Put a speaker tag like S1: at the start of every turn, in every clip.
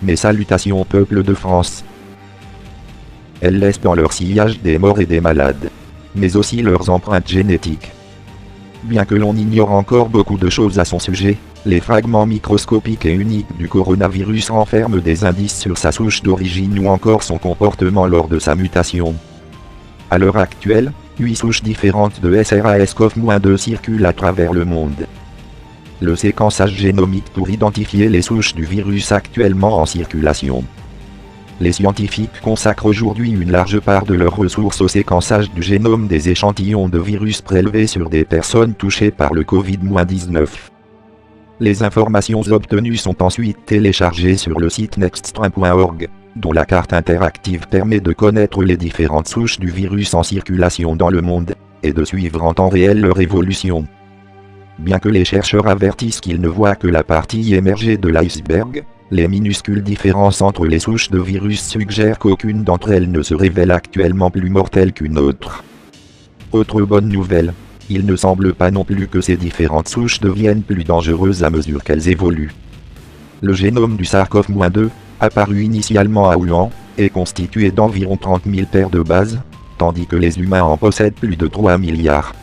S1: Mes salutations peuple de France. Elles laissent dans leur sillage des morts et des malades, mais aussi leurs empreintes génétiques. Bien que l'on ignore encore beaucoup de choses à son sujet, les fragments microscopiques et uniques du coronavirus renferment des indices sur sa souche d'origine ou encore son comportement lors de sa mutation. À l'heure actuelle, 8 souches différentes de SRAS-CoV-2 circulent à travers le monde. Le séquençage génomique pour identifier les souches du virus actuellement en circulation. Les scientifiques consacrent aujourd'hui une large part de leurs ressources au séquençage du génome des échantillons de virus prélevés sur des personnes touchées par le Covid-19. Les informations obtenues sont ensuite téléchargées sur le site nextstrain.org, dont la carte interactive permet de connaître les différentes souches du virus en circulation dans le monde, et de suivre en temps réel leur évolution. Bien que les chercheurs avertissent qu'ils ne voient que la partie émergée de l'iceberg, les minuscules différences entre les souches de virus suggèrent qu'aucune d'entre elles ne se révèle actuellement plus mortelle qu'une autre. Autre bonne nouvelle, il ne semble pas non plus que ces différentes souches deviennent plus dangereuses à mesure qu'elles évoluent. Le génome du SARS-CoV-2, apparu initialement à Wuhan, est constitué d'environ 30 000 paires de bases, tandis que les humains en possèdent plus de 3 milliards.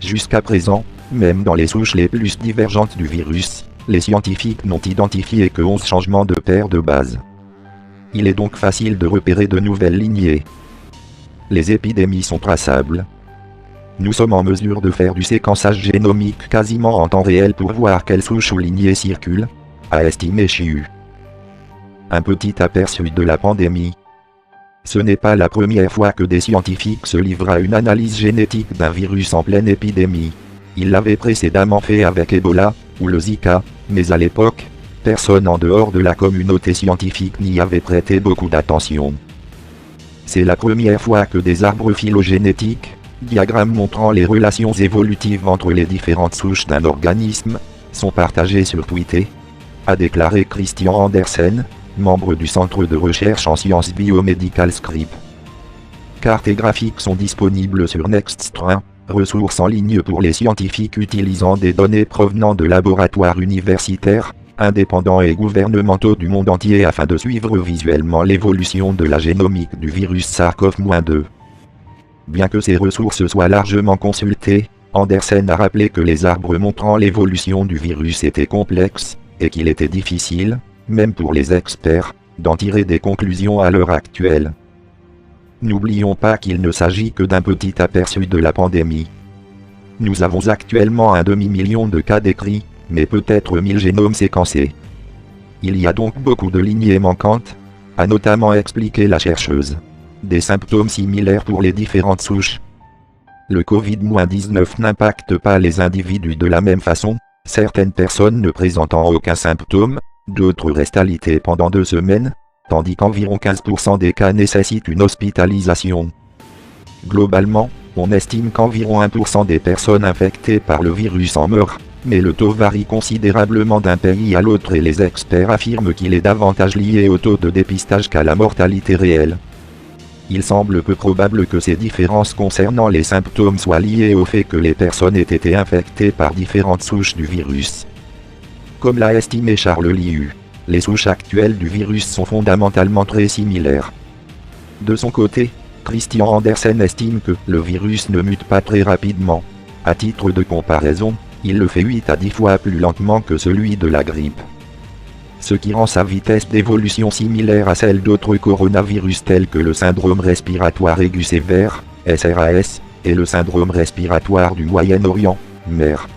S1: Jusqu'à présent, même dans les souches les plus divergentes du virus, les scientifiques n'ont identifié que 11 changements de paires de bases. Il est donc facile de repérer de nouvelles lignées. Les épidémies sont traçables. Nous sommes en mesure de faire du séquençage génomique quasiment en temps réel pour voir quelles souches ou lignées circulent, a estimé Chiu. Un petit aperçu de la pandémie. Ce n'est pas la première fois que des scientifiques se livrent à une analyse génétique d'un virus en pleine épidémie. Ils l'avaient précédemment fait avec Ebola, ou le Zika, mais à l'époque, personne en dehors de la communauté scientifique n'y avait prêté beaucoup d'attention. C'est la première fois que des arbres phylogénétiques, diagrammes montrant les relations évolutives entre les différentes souches d'un organisme, sont partagés sur Twitter, a déclaré Christian Andersen, membre du Centre de recherche en sciences biomédicales SCRIP. Cartes graphiques sont disponibles sur Nextstrain, ressource en ligne pour les scientifiques utilisant des données provenant de laboratoires universitaires, indépendants et gouvernementaux du monde entier afin de suivre visuellement l'évolution de la génomique du virus SARS-CoV-2. Bien que ces ressources soient largement consultées, Andersen a rappelé que les arbres montrant l'évolution du virus étaient complexes, et qu'il était difficile, même pour les experts, d'en tirer des conclusions à l'heure actuelle. N'oublions pas qu'il ne s'agit que d'un petit aperçu de la pandémie. Nous avons actuellement un demi-million de cas décrits, mais peut-être 1000 génomes séquencés. Il y a donc beaucoup de lignées manquantes, a notamment expliqué la chercheuse. Des symptômes similaires pour les différentes souches. Le Covid-19 n'impacte pas les individus de la même façon, certaines personnes ne présentant aucun symptôme, d'autres restent alitées pendant 2 semaines, tandis qu'environ 15% des cas nécessitent une hospitalisation. Globalement, on estime qu'environ 1% des personnes infectées par le virus en meurent, mais le taux varie considérablement d'un pays à l'autre et les experts affirment qu'il est davantage lié au taux de dépistage qu'à la mortalité réelle. Il semble peu probable que ces différences concernant les symptômes soient liées au fait que les personnes aient été infectées par différentes souches du virus. Comme l'a estimé Charles Liu, les souches actuelles du virus sont fondamentalement très similaires. De son côté, Christian Andersen estime que le virus ne mute pas très rapidement. À titre de comparaison, il le fait 8 à 10 fois plus lentement que celui de la grippe. Ce qui rend sa vitesse d'évolution similaire à celle d'autres coronavirus tels que le syndrome respiratoire aigu sévère, SRAS, et le syndrome respiratoire du Moyen-Orient, MER.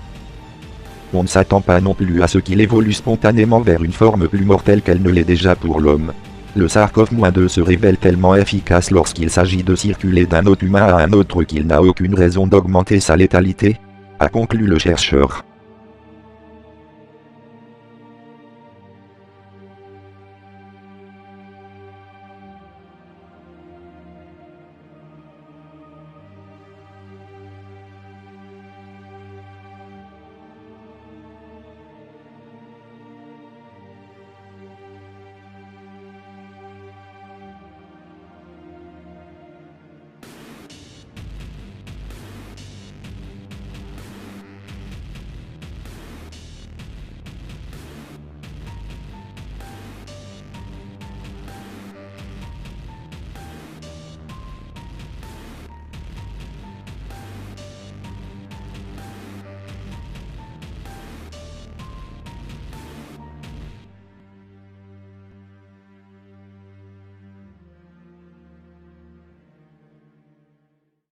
S1: On ne s'attend pas non plus à ce qu'il évolue spontanément vers une forme plus mortelle qu'elle ne l'est déjà pour l'homme. Le SARS-CoV-2 se révèle tellement efficace lorsqu'il s'agit de circuler d'un hôte humain à un autre qu'il n'a aucune raison d'augmenter sa létalité, a conclu le chercheur.